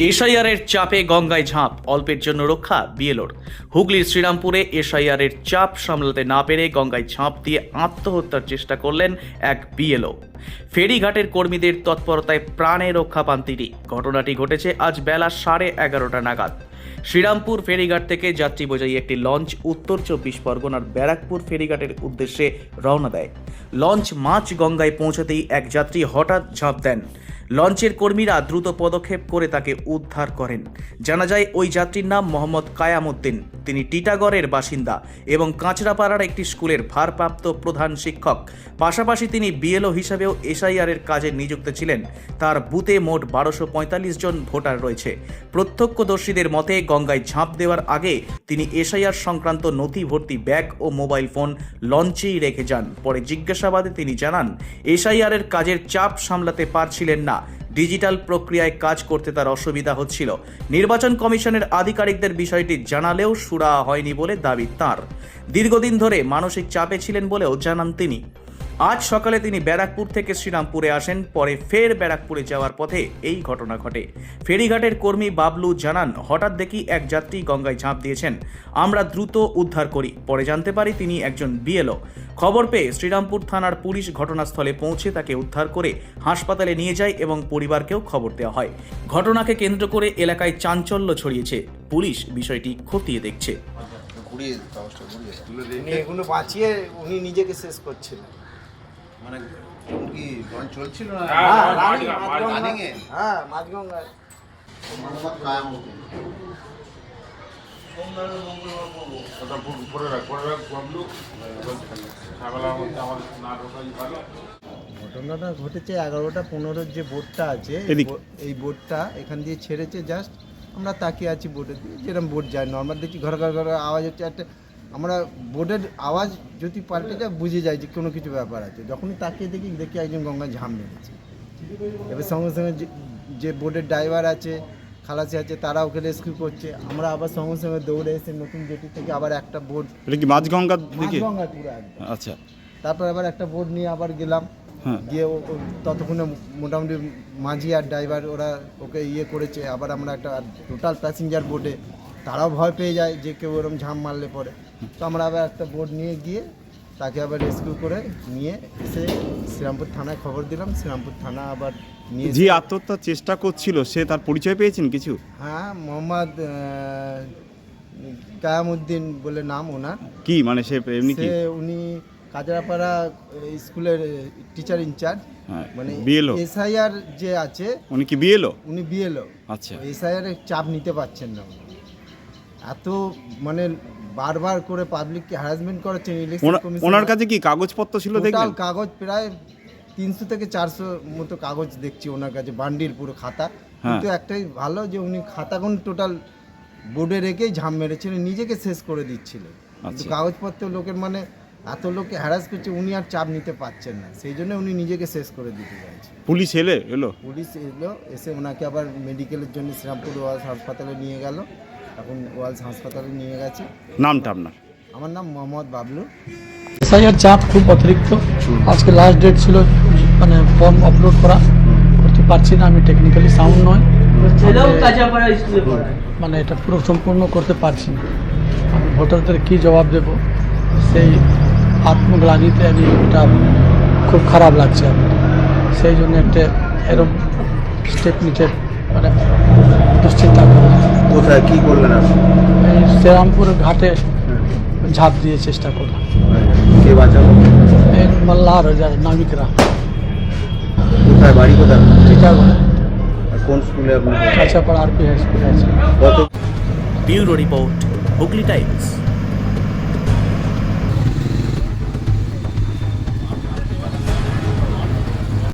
এসআইআরের চাপে গঙ্গায় ঝাঁপ, অল্পের জন্য রক্ষা বিএলওর। হুগলির শ্রীরামপুরে এসআইআরের চাপ সামলাতে না পেরে গঙ্গায় ঝাঁপ দিয়ে আত্মহত্যার চেষ্টা করলেন এক বিএলও। ফেরিঘাটের কর্মীদের তৎপরতায় প্রাণে রক্ষা পান তিনি। ঘটনাটি ঘটেছে আজ বেলা 11:30 নাগাদ। শ্রীরামপুর ফেরিঘাট থেকে যাত্রী বোঝাই একটি লঞ্চ উত্তর 24 পরগনার ব্যারাকপুর ফেরিঘাটের উদ্দেশ্যে রওনা দেয়। লঞ্চ মাঝ গঙ্গায় পৌঁছাতেই এক যাত্রী হঠাৎ ঝাঁপ দেন। লঞ্চের কর্মীরা দ্রুত পদক্ষেপ করে তাকে উদ্ধার করেন। জানা যায় ওই যাত্রীর নাম মোহাম্মদ কায়ামউদ্দিন। তিনি টিটাগড়ের বাসিন্দা এবং কাঁচরাপাড়ার একটি স্কুলের ভারপ্রাপ্ত প্রধান শিক্ষক। পাশাপাশি তিনি বিএলও হিসাবেও এসআইআরের কাজে নিযুক্ত ছিলেন। তার বুথে মোট 1245 জন ভোটার রয়েছে। প্রত্যক্ষদর্শীদের মতে গঙ্গায় ঝাঁপ দেওয়ার আগে তিনি এসআইআর সংক্রান্ত নথি ভর্তি ব্যাগ ও মোবাইল ফোন লঞ্চেই রেখে যান। পরে জিজ্ঞাসাবাদে তিনি জানান, এসআইআরের কাজের চাপ সামলাতে পারছিলেন না। ডিজিটাল প্রক্রিয়ায় কাজ করতে তার অসুবিধা হচ্ছিল। নির্বাচন কমিশনের আধিকারিকদের বিষয়টি জানালেও সুরাহা হয়নি বলে দাবি তাঁর। দীর্ঘদিন ধরে মানসিক চাপে ছিলেন বলেও জানান তিনি। আজ সকালে তিনি ব্যারাকপুর থেকে শ্রীরামপুরে আসেন। পরে ফের ব্যারাকপুরে যাওয়ার পথে এই ঘটনা ঘটে। ফেরিঘাটের কর্মী বাবলু জানান, হঠাৎ দেখি এক যাত্রী গঙ্গায় ঝাঁপ দিয়েছেন। আমরা দ্রুত উদ্ধার করি। পরে জানতে পারি তিনি একজন বিএলও। খবর পেয়ে শ্রীরামপুর থানার পুলিশ ঘটনাস্থলে পৌঁছে তাকে উদ্ধার করে হাসপাতালে নিয়ে যায় এবং পরিবারকেও খবর দেওয়া হয়। ঘটনাকে কেন্দ্র করে এলাকায় চাঞ্চল্য ছড়িয়েছে। পুলিশ বিষয়টি খতিয়ে দেখছে। এগুলো বাঁচিয়ে উনি নিজেকে শেষ করছিলেন। মানে কি লঞ্চ চলছিল না? হ্যাঁ, মাঝগঙ্গায়। মোহাম্মদ কায়ামউদ্দিন। ঘটনাটা ঘটেছে 11:15 যে বোটটা আছে, এই বোটটা এখান দিয়ে ছেড়েছে। জাস্ট আমরা তাকিয়ে আছি বোটে দিয়ে, যেরকম বোট যায় নর্মাল দেখছি ঘর ঘর ঘর আওয়াজ হচ্ছে। একটা আমরা বোটের আওয়াজ যদি পাল্টে যায় বুঝে যায় যে কোনো কিছু ব্যাপার আছে। যখনই তাকিয়ে দেখি একজন গঙ্গা ঝাঁপ মেরেছে। এবার সঙ্গে সঙ্গে যে বোটের ড্রাইভার আছে, খালাসি আছে, তারা ওকে রেস্কিউ করছে। আমরা আবার সঙ্গে সঙ্গে দৌড়ে এসে নতুন জেটি থেকে আবার একটা বোট, এটা কি মাঝগঙ্গার দিকে? মাঝগঙ্গা পুরো একদম। আচ্ছা, তারপর আবার একটা বোট নিয়ে আবার গেলাম। গিয়ে ততক্ষণে মোটামুটি মাঝি আর ড্রাইভার ওরা ওকে করেছে। আবার আমরা একটা টোটাল প্যাসেঞ্জার বোটে, তারাও ভয় পেয়ে যায় যে কেউ ওরকম ঝাঁপ মারলে পরে। তো আমরা আবার একটা বোট নিয়ে গিয়ে তাকে আবার রেস্কিউ করে নিয়ে এসে শ্রীরামপুর থানায় খবর দিলাম। শ্রীরামপুর থানা আবার নিয়ে যে আত্মহত্যার চেষ্টা করছিল সে তার পরিচয় পেয়েছেন কিছু? হ্যাঁ, মোহাম্মদ কায়ামউদ্দিন বলে নাম ওনার। কি মানে সে এমনি কি? উনি কাজরাপাড়া স্কুলের টিচার ইনচার্জ। মানে বিএলও এসআইআর যে আছে, উনি কি বিএলও? উনি বিএলও। আচ্ছা, এসআইআর এর চাপ নিতে পারছেন না। এত মানে বারবার করে পাবলিককে হ্যারাসমেন্ট করেছেন। ওনার কাছে কি কাগজপত্র ছিল? দেখলেন কাগজ প্রায় 300 থেকে 400 মতো কাগজ দেখছি ওনার কাছে, বান্ডিল পুরো খাতা। কিন্তু একটাই ভালো যে উনি খাতাগুলো টোটাল বোর্ডে রেখেই ঝাঁপ মেরেছিলেন, নিজেকে শেষ করে দিচ্ছিলেন। কিন্তু কাগজপত্র লোকের মানে এত লোককে হ্যারাস করছে, উনি আর চাপ নিতে পারছেন না। সেই জন্য উনি নিজেকে শেষ করে দিতে চাইছেন। পুলিশ এলো? পুলিশ এলো, এসে ওনাকে আবার মেডিকেলের জন্য শ্রীরামপুর ওয়ালস হাসপাতালে নিয়ে গেল। এখন ওয়ালস হাসপাতালে নিয়ে গেছে। নামটা আপনার? আমার নাম মোহাম্মদ বাবলু। এসআইআর চাপ খুব অতিরিক্ত। আজকে লাস্ট ডেট ছিল, মানে ফর্ম আপলোড করতে পারছি না। আমি টেকনিক্যালি সাউন্ড নয়, মানে এটা পুরো সম্পূর্ণ করতে পারছি না। আমি ভোটারদের কী জবাব দেব সেই আত্মগ্লানিতে আমি, এটা খুব খারাপ লাগছে আমার। সেই জন্য একটা এরকম স্টেপ নিতে মানে দুশ্চিন্তা করে। কোথায় কি করলেন আপনি? এই শ্রীরামপুর ঘাটে ঝাঁপ দিয়ে চেষ্টা করলাম। কে বাঁচালো? এই মাল্লাহার নাবিকরা। কোথায় বাড়ি? কোথায়? টিটাগড়। আর কোন স্কুলে আপনি? কাঁচাপাড়া আরপি হাই স্কুলে আছে। কত? Bureau report, Hooghly Times.